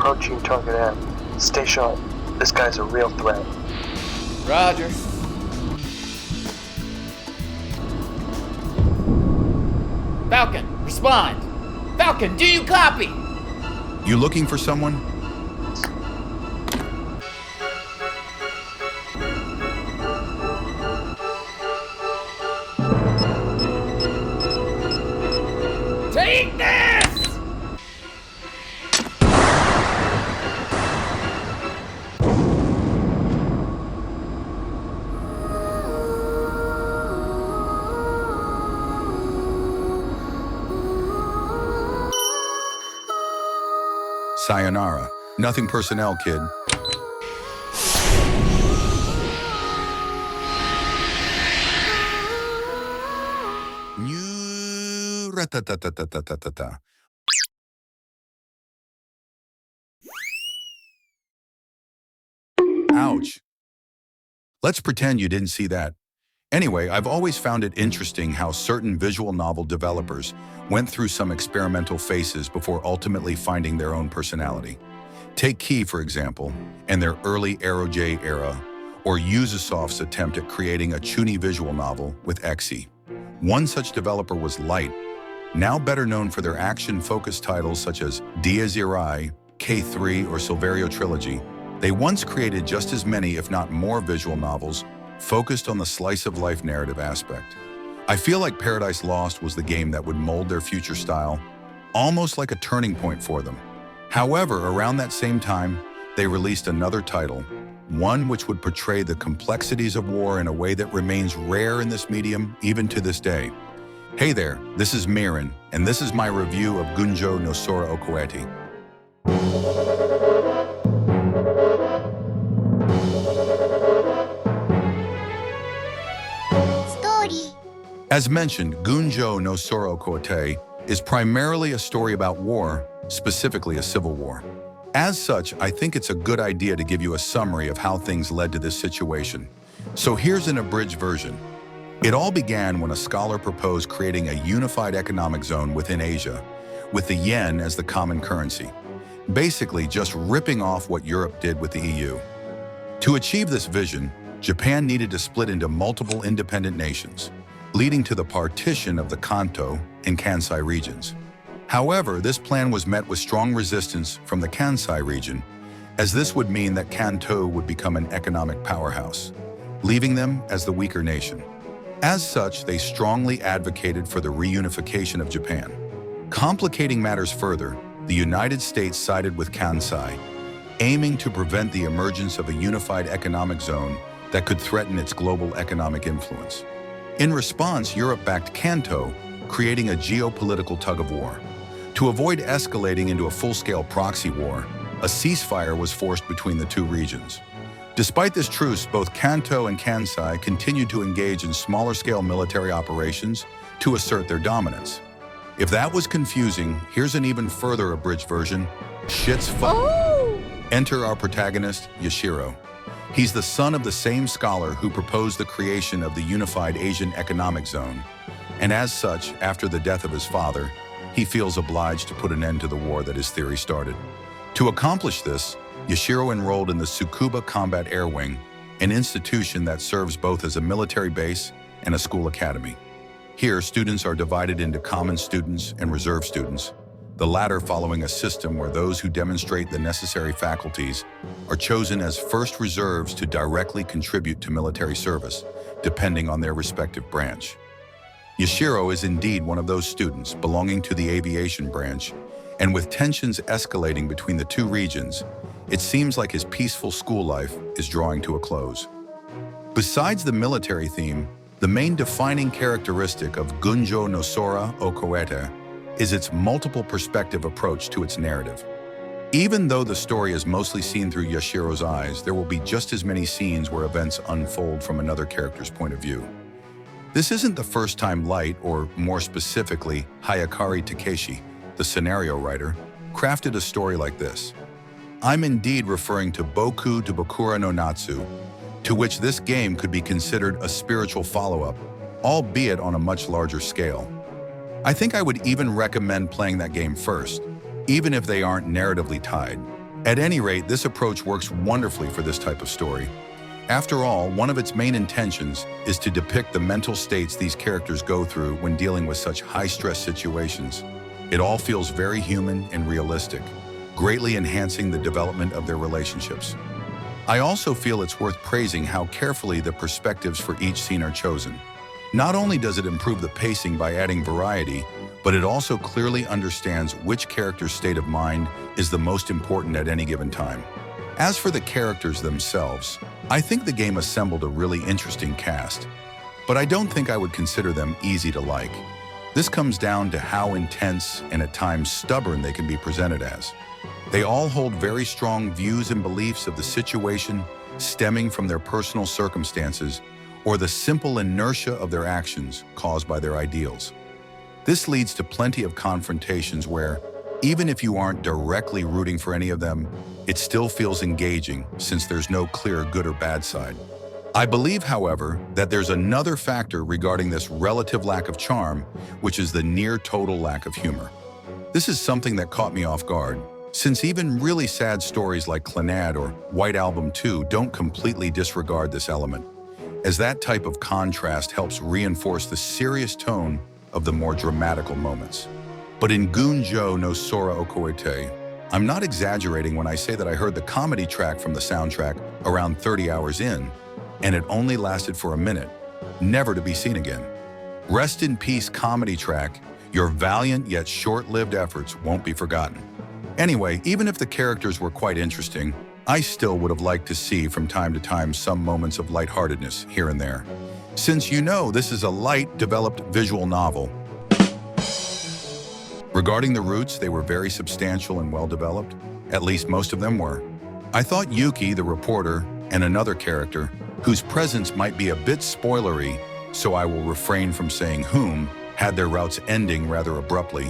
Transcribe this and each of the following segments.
approaching target M. Stay sharp. This guy's a real threat. Roger. Falcon, respond! Falcon, do you copy? You looking for someone? Take this! Sayonara. Nothing personnel, kid. New ratatatatatatatata. Ouch. Let's pretend you didn't see that. Anyway, I've always found it interesting how certain visual novel developers went through some experimental phases before ultimately finding their own personality. Take Key, for example, and their early AeroJ era, or Ubisoft's attempt at creating a chuuni visual novel with Xe. One such developer was Light, now better known for their action-focused titles such as aviary, K3, or Silverio Trilogy. They once created just as many, if not more, visual novels focused on the slice-of-life narrative aspect. I feel like Paradise Lost was the game that would mold their future style, almost like a turning point for them. However, around that same time, they released another title, one which would portray the complexities of war in a way that remains rare in this medium even to this day. Hey there, this is Miran, and this is my review of Gunjou no Sora o Koete. As mentioned, Gunjou no Sora o Koete is primarily a story about war, specifically a civil war. As such, I think it's a good idea to give you a summary of how things led to this situation. So here's an abridged version. It all began when a scholar proposed creating a unified economic zone within Asia, with the yen as the common currency, basically just ripping off what Europe did with the EU. To achieve this vision, Japan needed to split into multiple independent nations, leading to the partition of the Kanto and Kansai regions. However, this plan was met with strong resistance from the Kansai region, as this would mean that Kanto would become an economic powerhouse, leaving them as the weaker nation. As such, they strongly advocated for the reunification of Japan. Complicating matters further, the United States sided with Kansai, aiming to prevent the emergence of a unified economic zone that could threaten its global economic influence. In response, Europe backed Kanto, creating a geopolitical tug-of-war. To avoid escalating into a full-scale proxy war, a ceasefire was forced between the two regions. Despite this truce, both Kanto and Kansai continued to engage in smaller-scale military operations to assert their dominance. If that was confusing, here's an even further abridged version. Shit's fuck. Oh! Enter our protagonist, Yashiro. He's the son of the same scholar who proposed the creation of the unified Asian economic zone, and as such, after the death of his father, he feels obliged to put an end to the war that his theory started. To accomplish this, Yashiro enrolled in the Tsukuba Combat Air Wing, an institution that serves both as a military base and a school academy. Here, students are divided into common students and reserve students, the latter following a system where those who demonstrate the necessary faculties are chosen as first reserves to directly contribute to military service, depending on their respective branch. Yashiro is indeed one of those students belonging to the aviation branch, and with tensions escalating between the two regions, it seems like his peaceful school life is drawing to a close. Besides the military theme, the main defining characteristic of Gunjou no Sora o Koete is its multiple perspective approach to its narrative. Even though the story is mostly seen through Yashiro's eyes, there will be just as many scenes where events unfold from another character's point of view. This isn't the first time Light, or more specifically, Hayakari Takeshi, the scenario writer, crafted a story like this. I'm indeed referring to Boku to Bakura no Natsu, to which this game could be considered a spiritual follow-up, albeit on a much larger scale. I think I would even recommend playing that game first, even if they aren't narratively tied. At any rate, this approach works wonderfully for this type of story. After all, one of its main intentions is to depict the mental states these characters go through when dealing with such high-stress situations. It all feels very human and realistic, greatly enhancing the development of their relationships. I also feel it's worth praising how carefully the perspectives for each scene are chosen. Not only does it improve the pacing by adding variety, but it also clearly understands which character's state of mind is the most important at any given time. As for the characters themselves, I think the game assembled a really interesting cast, but I don't think I would consider them easy to like. This comes down to how intense and at times stubborn they can be presented as. They all hold very strong views and beliefs of the situation stemming from their personal circumstances or the simple inertia of their actions caused by their ideals. This leads to plenty of confrontations where, even if you aren't directly rooting for any of them, it still feels engaging since there's no clear good or bad side. I believe, however, that there's another factor regarding this relative lack of charm, which is the near total lack of humor. This is something that caught me off guard, since even really sad stories like Clannad or White Album 2 don't completely disregard this element, as that type of contrast helps reinforce the serious tone of the more dramatical moments. But in Gunjou no Sora o Koete, I'm not exaggerating when I say that I heard the comedy track from the soundtrack around 30 hours in, and it only lasted for a minute, never to be seen again. Rest in peace, comedy track. Your valiant yet short-lived efforts won't be forgotten. Anyway, even if the characters were quite interesting, I still would have liked to see from time to time some moments of lightheartedness here and there. Since you know this is a light, developed visual novel. Regarding the roots, they were very substantial and well-developed. At least most of them were. I thought Yuki, the reporter, and another character, whose presence might be a bit spoilery, so I will refrain from saying whom, had their routes ending rather abruptly,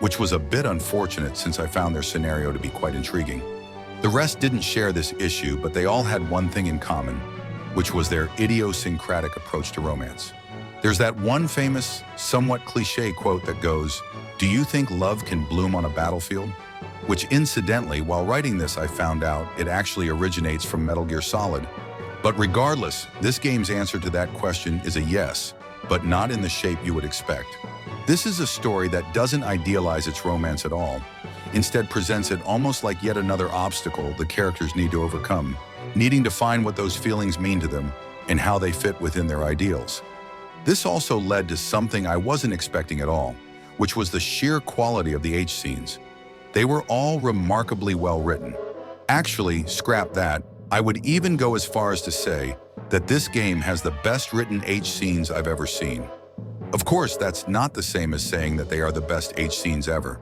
which was a bit unfortunate since I found their scenario to be quite intriguing. The rest didn't share this issue, but they all had one thing in common, which was their idiosyncratic approach to romance. There's that one famous, somewhat cliché quote that goes, "Do you think love can bloom on a battlefield?" Which incidentally, while writing this, I found out it actually originates from Metal Gear Solid. But regardless, this game's answer to that question is a yes, but not in the shape you would expect. This is a story that doesn't idealize its romance at all. Instead presents it almost like yet another obstacle the characters need to overcome, needing to find what those feelings mean to them and how they fit within their ideals. This also led to something I wasn't expecting at all, which was the sheer quality of the H scenes. They were all remarkably well written. Actually, scrap that, I would even go as far as to say that this game has the best written H scenes I've ever seen. Of course, that's not the same as saying that they are the best H scenes ever,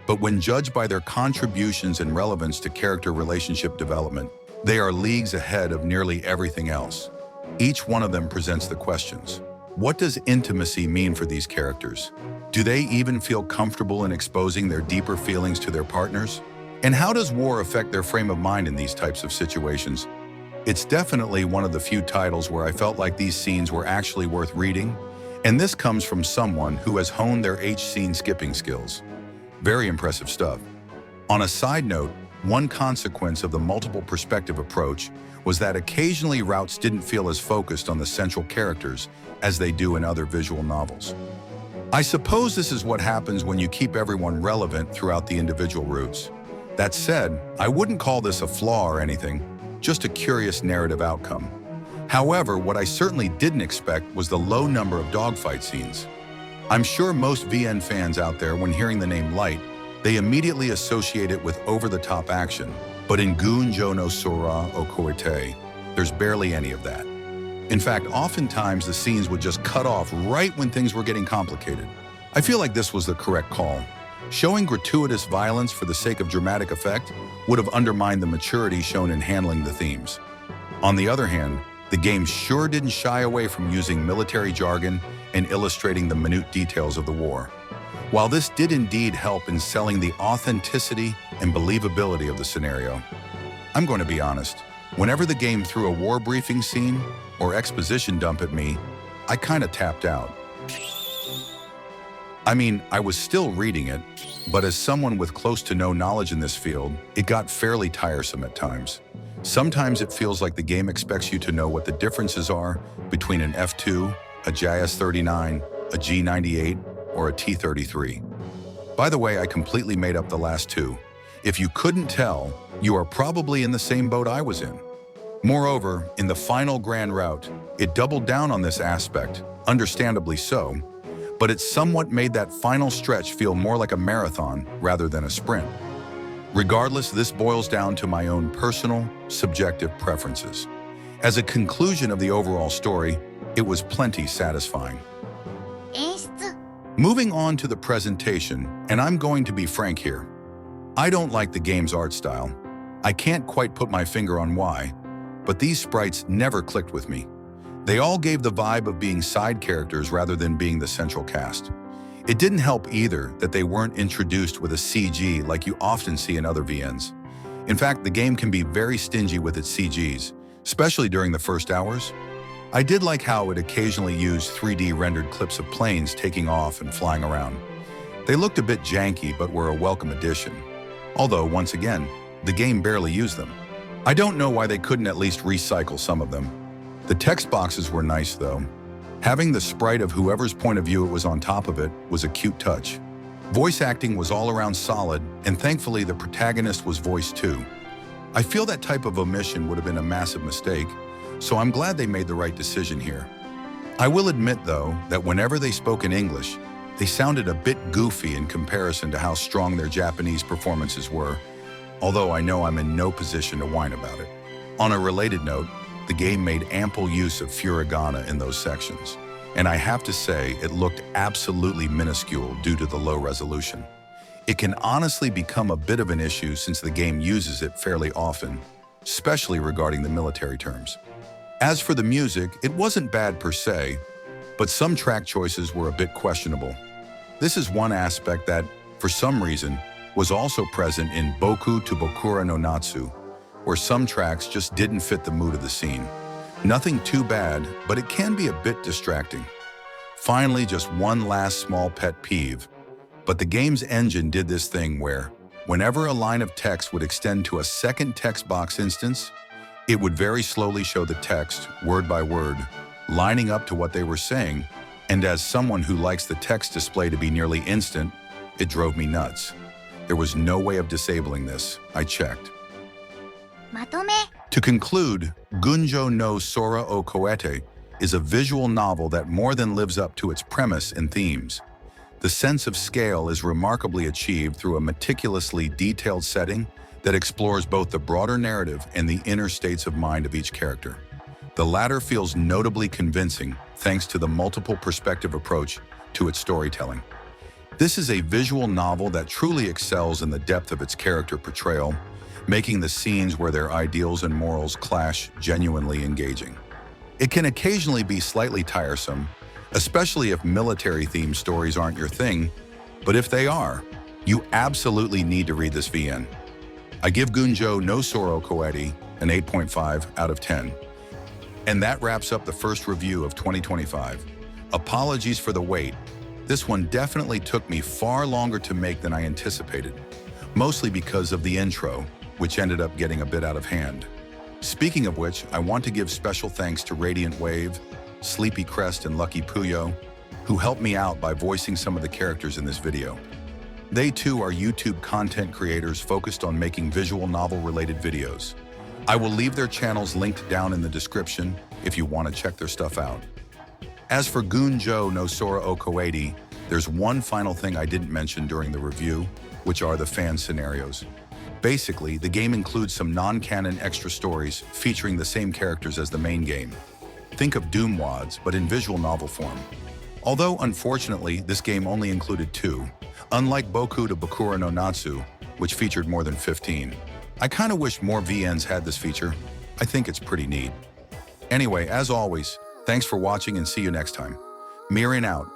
but when judged by their contributions and relevance to character relationship development, they are leagues ahead of nearly everything else. Each one of them presents the questions. What does intimacy mean for these characters? Do they even feel comfortable in exposing their deeper feelings to their partners? And how does war affect their frame of mind in these types of situations? It's definitely one of the few titles where I felt like these scenes were actually worth reading, and this comes from someone who has honed their H-scene skipping skills. Very impressive stuff. On a side note, one consequence of the multiple perspective approach was that occasionally routes didn't feel as focused on the central characters as they do in other visual novels. I suppose this is what happens when you keep everyone relevant throughout the individual routes. That said, I wouldn't call this a flaw or anything, just a curious narrative outcome. However, what I certainly didn't expect was the low number of dogfight scenes. I'm sure most VN fans out there, when hearing the name Light, they immediately associate it with over-the-top action. But in Gunjou no Sora o Koete, there's barely any of that. In fact, oftentimes the scenes would just cut off right when things were getting complicated. I feel like this was the correct call. Showing gratuitous violence for the sake of dramatic effect would have undermined the maturity shown in handling the themes. On the other hand, the game sure didn't shy away from using military jargon and illustrating the minute details of the war. While this did indeed help in selling the authenticity and believability of the scenario, I'm going to be honest, whenever the game threw a war briefing scene or exposition dump at me, I kind of tapped out. I mean, I was still reading it, but as someone with close to no knowledge in this field, it got fairly tiresome at times. Sometimes it feels like the game expects you to know what the differences are between an F2, a JS39, a G98, or a T33. By the way, I completely made up the last two. If you couldn't tell, you are probably in the same boat I was in. Moreover, in the final grand route, it doubled down on this aspect, understandably so, but it somewhat made that final stretch feel more like a marathon rather than a sprint. Regardless, this boils down to my own personal, subjective preferences. As a conclusion of the overall story, it was plenty satisfying. 演出 Moving on to the presentation, and I'm going to be frank here. I don't like the game's art style. I can't quite put my finger on why, but these sprites never clicked with me. They all gave the vibe of being side characters rather than being the central cast. It didn't help either that they weren't introduced with a CG like you often see in other VNs. In fact, the game can be very stingy with its CGs, especially during the first hours. I did like how it occasionally used 3D rendered clips of planes taking off and flying around. They looked a bit janky but were a welcome addition. Although, once again, the game barely used them. I don't know why they couldn't at least recycle some of them. The text boxes were nice though. Having the sprite of whoever's point of view it was on top of it was a cute touch. Voice acting was all around solid, and thankfully the protagonist was voiced too. I feel that type of omission would have been a massive mistake, so I'm glad they made the right decision here. I will admit though that whenever they spoke in English, they sounded a bit goofy in comparison to how strong their Japanese performances were, although I know I'm in no position to whine about it. On a related note, the game made ample use of furigana in those sections, and I have to say it looked absolutely minuscule due to the low resolution. It can honestly become a bit of an issue since the game uses it fairly often, especially regarding the military terms. As for the music, it wasn't bad per se, but some track choices were a bit questionable. This is one aspect that, for some reason, was also present in Boku to Bokura no Natsu, where some tracks just didn't fit the mood of the scene. Nothing too bad, but it can be a bit distracting. Finally, just one last small pet peeve. But the game's engine did this thing where, whenever a line of text would extend to a second text box instance, it would very slowly show the text, word by word, lining up to what they were saying, and as someone who likes the text display to be nearly instant, it drove me nuts. There was no way of disabling this. I checked. まとめ To conclude, Gunjou no Sora o Koete is a visual novel that more than lives up to its premise and themes. The sense of scale is remarkably achieved through a meticulously detailed setting that explores both the broader narrative and the inner states of mind of each character. The latter feels notably convincing thanks to the multiple perspective approach to its storytelling. This is a visual novel that truly excels in the depth of its character portrayal, making the scenes where their ideals and morals clash genuinely engaging. It can occasionally be slightly tiresome, especially if military-themed stories aren't your thing, but if they are, you absolutely need to read this VN. I give Gunjou no Sora o Koete an 8.5 out of 10. And that wraps up the first review of 2025. Apologies for the wait. This one definitely took me far longer to make than I anticipated, mostly because of the intro, which ended up getting a bit out of hand. Speaking of which, I want to give special thanks to Radiant Wave, Sleepy Crest, and Lucky Puyo, who helped me out by voicing some of the characters in this video. They too are YouTube content creators focused on making visual novel-related videos. I will leave their channels linked down in the description if you want to check their stuff out. As for Gunjou no Sora o Koete, there's one final thing I didn't mention during the review, which are the fan scenarios. Basically, the game includes some non-canon extra stories featuring the same characters as the main game. Think of Doom WADs, but in visual novel form. Although, unfortunately, this game only included 2, unlike Boku to Bokura no Natsu, which featured more than 15. I kinda wish more VNs had this feature. I think it's pretty neat. Anyway, as always, thanks for watching and see you next time. Mirin out.